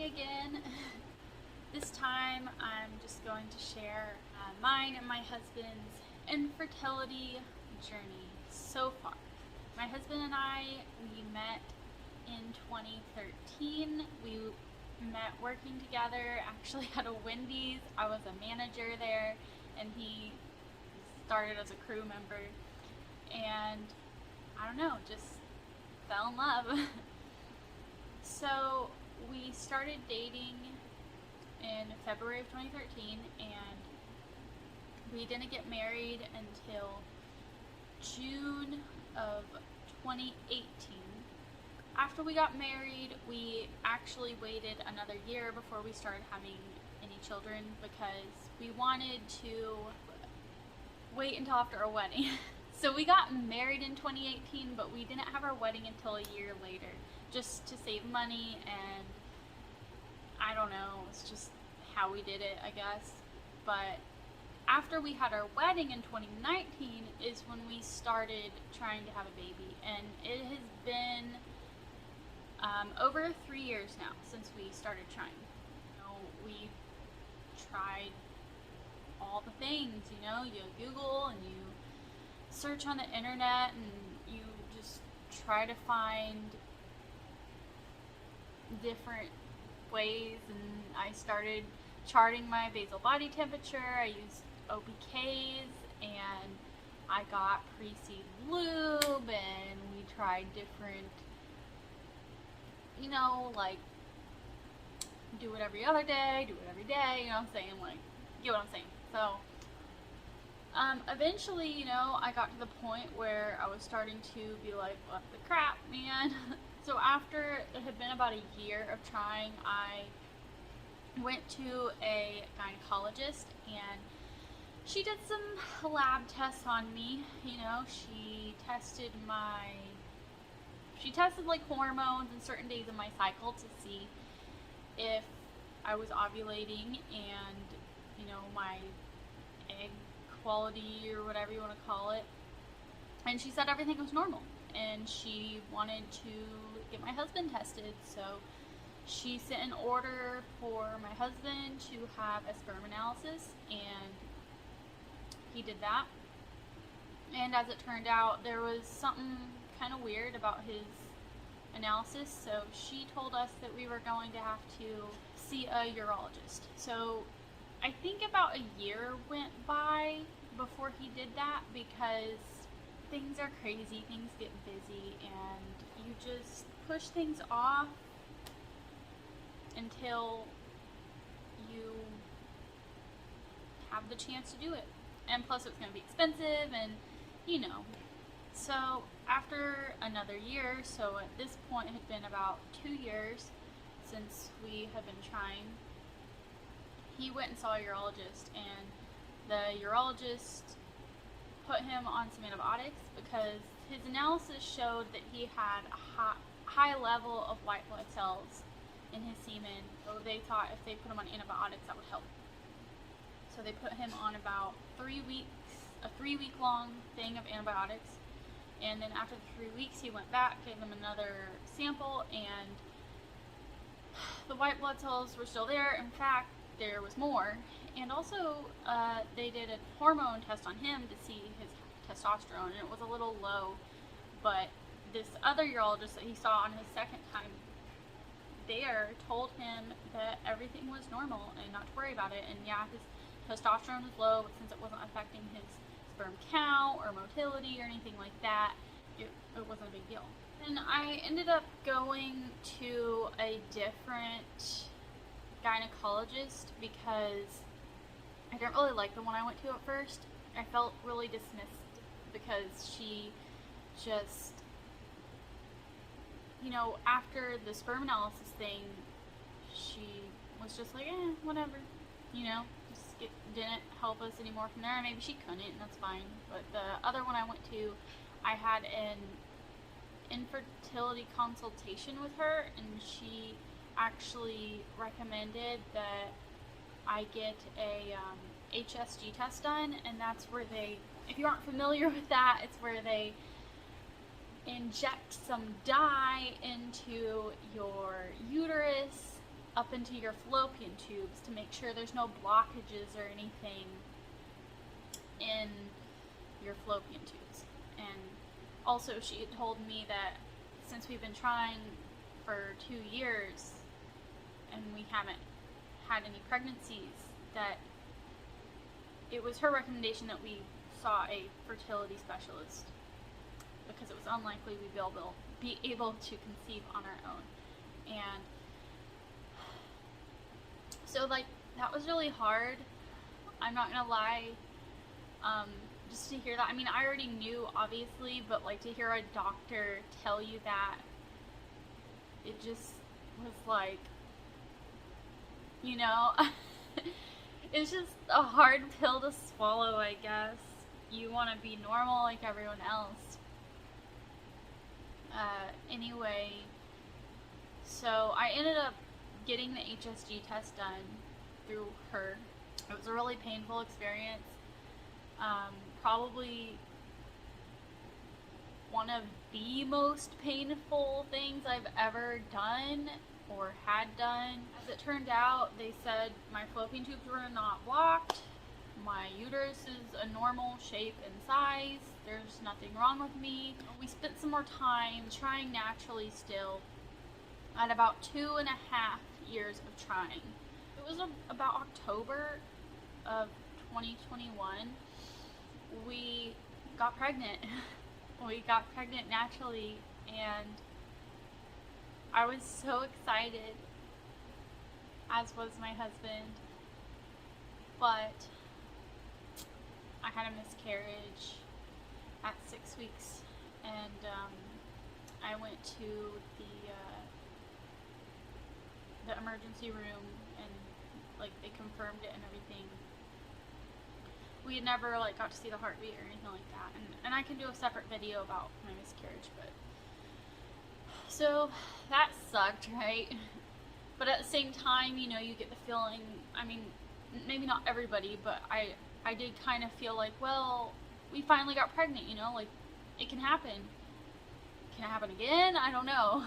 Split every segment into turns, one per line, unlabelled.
me again. This time I'm just going to share mine and my husband's infertility journey so far. My husband and I, we met in 2013. We met working together actually at a Wendy's. I was a manager there and he started as a crew member, and I don't know, just fell in love. So we started dating in February of 2013, and we didn't get married until June of 2018. After we got married, we actually waited another year before we started having any children because we wanted to wait until after our wedding. So we got married in 2018, but we didn't have our wedding until a year later, just to save money, and I don't know, it's just how we did it, I guess. But after we had our wedding in 2019 is when we started trying to have a baby, and it has been over 3 years now since we started trying. We tried all the things, you Google and you search on the internet and you just try to find different ways, and I started charting my basal body temperature. I used OPKs and I got pre-seed lube, and we tried different, like do it every other day, do it every day, you know what I'm saying, like, you get what I'm saying. So eventually, I got to the point where I was starting to be like, what the crap, man. So after it had been about a year of trying, I went to a gynecologist, and she did some lab tests on me. She tested like hormones and certain days of my cycle to see if I was ovulating, and my egg quality or whatever you want to call it. And she said everything was normal, and she wanted to get my husband tested. So she sent an order for my husband to have a sperm analysis, and he did that. And as it turned out, there was something kind of weird about his analysis, so she told us that we were going to have to see a urologist. So I think about a year went by before he did that, because things are crazy, things get busy, and you just push things off until you have the chance to do it. And plus it's going to be expensive, and So after another year, so at this point it had been about 2 years since we had been trying, he went and saw a urologist, and the urologist put him on some antibiotics because his analysis showed that he had a high level of white blood cells in his semen. So they thought if they put him on antibiotics, that would help. So they put him on about 3 weeks, a 3-week long thing of antibiotics. And then after the 3 weeks, he went back, gave him another sample, and the white blood cells were still there. In fact, there was more. And also, they did a hormone test on him to see his testosterone, and it was a little low. But this other urologist that he saw on his second time there told him that everything was normal and not to worry about it. And yeah, his testosterone was low, but since it wasn't affecting his sperm count or motility or anything like that, it wasn't a big deal. And I ended up going to a different gynecologist because I didn't really like the one I went to at first. I felt really dismissed because she just, after the sperm analysis thing, she was just like, whatever, just didn't help us anymore from there. Maybe she couldn't, and that's fine. But the other one I went to, I had an infertility consultation with her, and she actually recommended that I get a Hsg test done, and that's where they, if you aren't familiar with that, it's where they inject some dye into your uterus up into your fallopian tubes to make sure there's no blockages or anything in your fallopian tubes. And also she had told me that since we've been trying for 2 years and we haven't had any pregnancies, that it was her recommendation that we saw a fertility specialist because it was unlikely we'd be able to conceive on our own. And so like that was really hard, I'm not gonna lie. Just to hear that, I mean, I already knew obviously, but like to hear a doctor tell you that, it just was like, you know, it's just a hard pill to swallow, I guess. You want to be normal like everyone else. Anyway, so I ended up getting the Hsg test done through her. It was a really painful experience. Probably one of the most painful things I've ever done or had done. As it turned out, they said my fallopian tubes were not blocked, my uterus is a normal shape and size, there's nothing wrong with me. We spent some more time trying naturally still. At about 2.5 years of trying. It was about October of 2021. We got pregnant. We got pregnant naturally, and I was so excited, as was my husband, but I had a miscarriage at 6 weeks, and I went to the emergency room, and like they confirmed it and everything. We had never like got to see the heartbeat or anything like that, and I can do a separate video about my miscarriage. But so that sucked, right? But at the same time, you know, you get the feeling, I mean, maybe not everybody, but I did kind of feel like, well, we finally got pregnant, you know, like it can happen. Can it happen again? I don't know.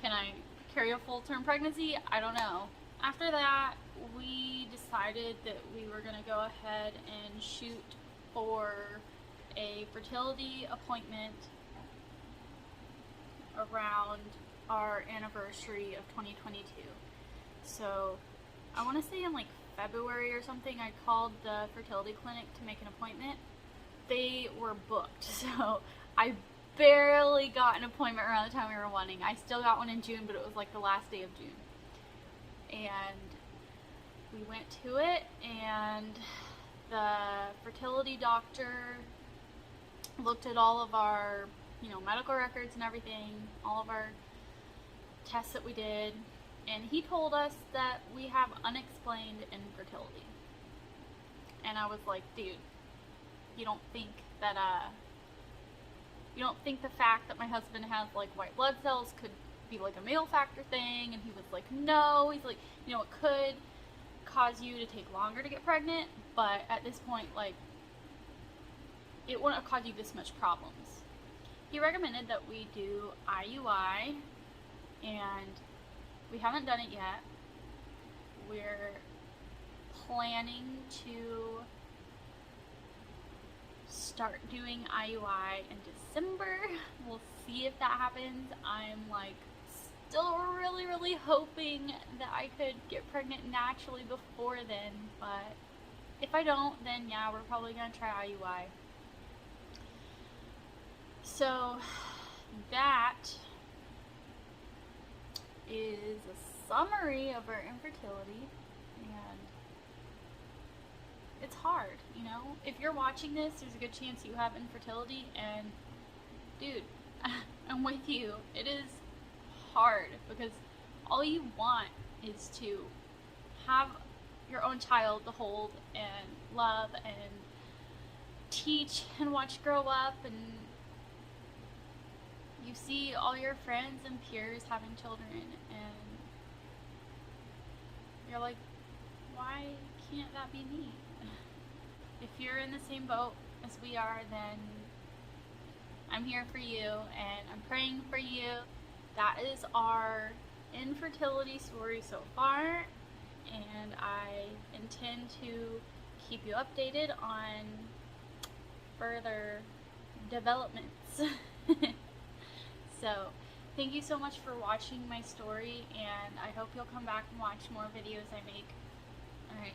Can I carry a full-term pregnancy? I don't know. After that, we decided that we were going to go ahead and shoot for a fertility appointment around our anniversary of 2022. So I want to say in like February or something, I called the fertility clinic to make an appointment. They were booked, so I barely got an appointment around the time we were wanting. I still got one in June, but it was like the last day of June. And we went to it, and the fertility doctor looked at all of our, you know, medical records and everything, all of our tests that we did, and he told us that we have unexplained infertility. And I was like, dude, you don't think the fact that my husband has like white blood cells could be like a male factor thing? And he was like, no. He's like, you know, it could cause you to take longer to get pregnant, but at this point, like, it wouldn't have caused you this much problems. He recommended that we do IUI, and we haven't done it yet. We're planning to start doing IUI in December. We'll see if that happens. I'm like still really hoping that I could get pregnant naturally before then, but if I don't, then yeah, we're probably gonna try IUI. So that is a summary of our infertility, and it's hard, you know? If you're watching this, there's a good chance you have infertility, and dude, I'm with you. It is hard because all you want is to have your own child to hold and love and teach and watch grow up, and you see all your friends and peers having children, and you're like, why can't that be me? If you're in the same boat as we are, then I'm here for you, and I'm praying for you. That is our infertility story so far, and I intend to keep you updated on further developments. So, thank you so much for watching my story, and I hope you'll come back and watch more videos I make. Alright.